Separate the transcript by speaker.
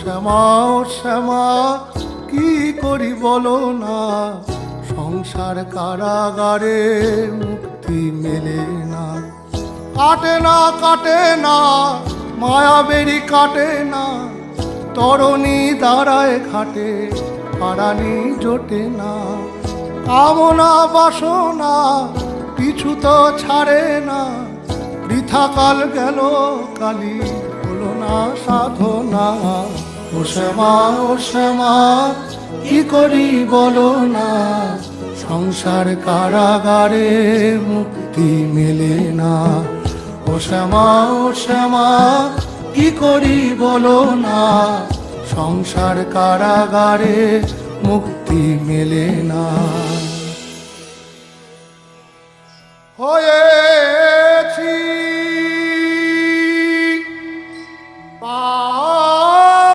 Speaker 1: শ্যামা ও শ্যামা কি করি বলো না, সংসার কারাগারে মুক্তি মেলে না। কাটে না কাটে না মায়াবেরি কাটে না, তরণী দাঁড়ায় ঘাটে পারানি জোটে না। কামনা বাসনা পিছু তো ছাড়ে না, বৃথা কাল গেল কালি হলো না সাধনা। ও শ্যামা ও শ্যামা কি করি বলো না, সংসার কারাগারে মুক্তি মেলে না। ও শ্যামা ও শ্যামা কি করি বলো না, সংসার কারাগারে মুক্তি মেলে না। হয়েছি